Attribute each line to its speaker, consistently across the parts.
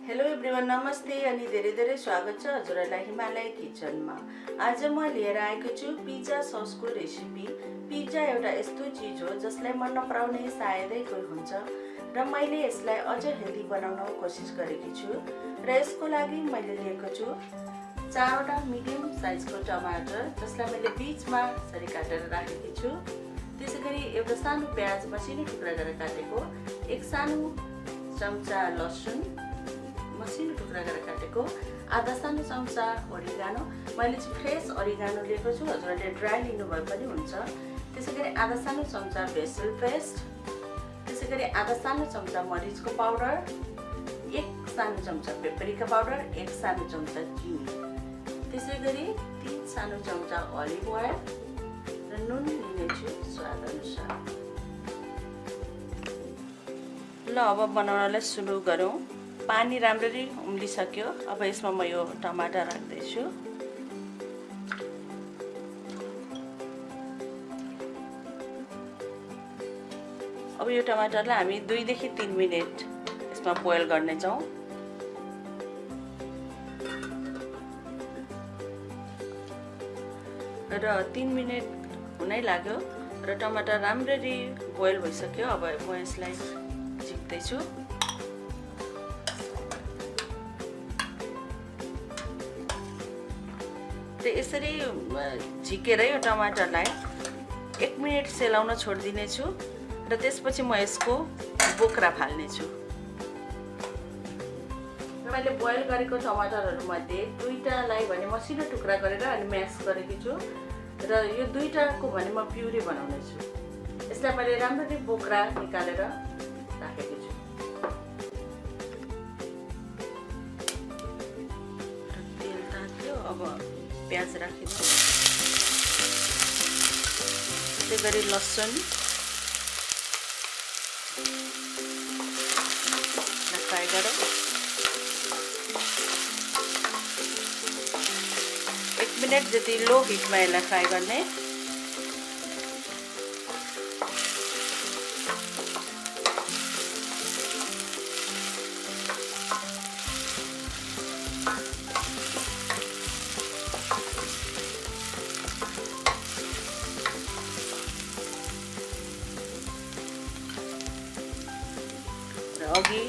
Speaker 1: Hello everyone, नमस्ते अनि धेरै स्वागत छ हजुरहरूलाई हिमालय किचनमा। आज म लिएर आएको छु पिज्जा ससको रेसिपी। पिज्जा एउटा यस्तो चीज हो जसलाई मन नपराउने सायदै कोही हुन्छ र मैले यसलाई अझ हेल्दी बनाउन कोसिस गरेकी छु। र यसको लागि मैले लिएको छु 4वटा मिडियम साइजको टमाटर जसलाई मैले बीचमा यसरी काटेर राखेकी छु। त्यसैगरी एउटा सानो प्याज मसिनो टुक्रा गरेर काटेको, एक सानो चम्चा लसुन मसिनो टुक्रा गरेर काटेको, आधा सानो चम्चा ओरिगानो। मैले चाहिँ फ्रेस ओरिगानो लिएको छु, हजुरहरूले ड्राई लिनुभए पनि हुन्छ। त्यसैगरी आधा सानो चम्चा बेसिल पेस्ट, त्यसैगरी आधा सानो चम्चा मरिचको पाउडर, एक सानो चम्चा पेपरिका पाउडर, एक सानो चम्चा चिनी, त्यसैगरी 3 सानो चम्चा अलिभ ओइल र नुन लिनेछु स्वाद अनुसार। ल अब बनाउनलाई सुरु गरौँ। पानी राम्ररी उम्लिसक्यो। अब यसमा म यो टमाटर राख्दैछु। अब यो टमाटरलाई हामी 2 देखि 3 मिनेट यसमा बोइल गर्नेछौँ। र 3 मिनेट हुनै लाग्यो र टमाटर राम्ररी बोइल भइसक्यो। अब म यसलाई झिक्दैछु। यसरी झिकेर यो टमाटरलाई 1 मिनेट सेलाउन छोडिदिनेछु र त्यसपछि म यसको बोक्रा फाल्नेछु। मैले बोइल गरेको टमाटरहरूमध्ये 2टालाई भने मसिनो टुक्रा गरेर अनि म्यास गरेकी छु र यो 2टाको भने म प्युरी बनाउने छु। यसलाई मैले राम्ररी बोक्रा निकालेर राखेकी छु। तेल तात्यो, अब प्याज राखिदिनु। त्यसै गरी लसुन फ्राई गरौँ। 1 मिनेट जति लो हिटमा यसलाई फ्राई गर्ने। अघि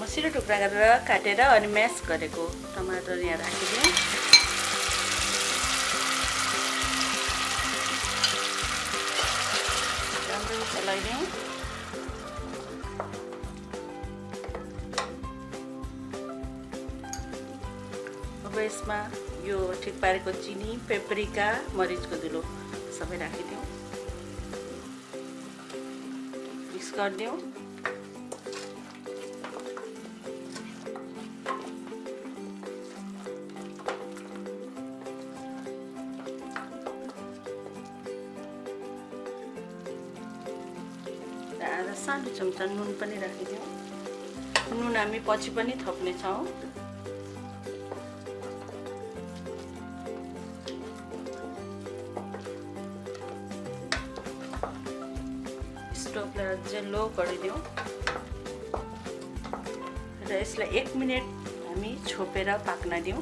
Speaker 1: मसिनो टुक्रा गरेर काटेर अनि म्यास गरेको टमाटर यहाँ राखिदिउँ। राम्ररी चलाइदिउँ। अब यसमा यो ठिक पारेको चिनी, पेपरिका, मरिचको धुलो सबै राखिदिउँ। मिक्स गरिदिउँ। आधा सानो चम्चा नुन पनि राखिदिउँ। नुन हामी पछि पनि थप्नेछौँ। स्टोभलाई अझै लो गरिदिउँ र यसलाई 1 मिनेट हामी छोपेर पाक्न दिउँ।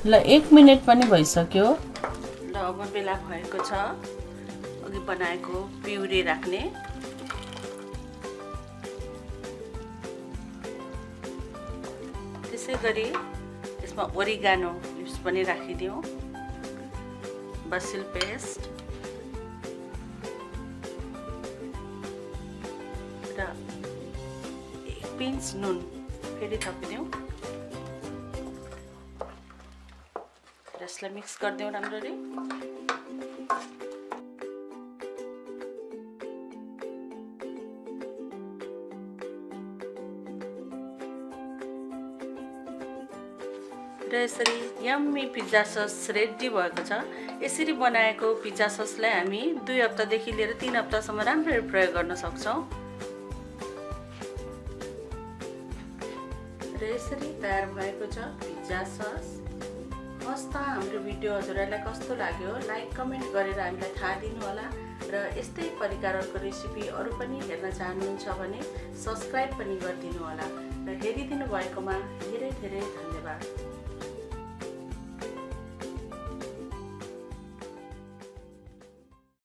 Speaker 1: ल 1 मिनेट पनि भइसक्यो। ल अब बेला भएको छ अघि बनाएको प्युरी राख्ने। त्यसै गरी यसमा ओरिगानो लिप्स पनि राखिदिउँ, बेसिल पेस्ट र 1 पिन्च नुन फेरि थपिदिउँ। यसलाई मिक्स गरिदिउँ राम्ररी। र यसरी यम्मी पिज्जा सस रेडी भएको छ। यसरी बनाएको पिज्जा ससलाई हामी 2 हप्तादेखि लिएर 3 हप्तासम्म राम्ररी प्रयोग गर्न सक्छौँ। र यसरी तयार भएको छ पिज्जा सस। हस् त, हाम्रो भिडियो हजुरहरूलाई कस्तो लाग्यो लाइक कमेन्ट गरेर हामीलाई थाहा दिनु होला र यस्तै परिकारको रेसिपी अरू पनि हेर्न चाहनुहुन्छ भने सब्स्क्राइब पनि गरिदिनु होला र हेरिदिनु भएकोमा धेरै धेरै धन्यवाद।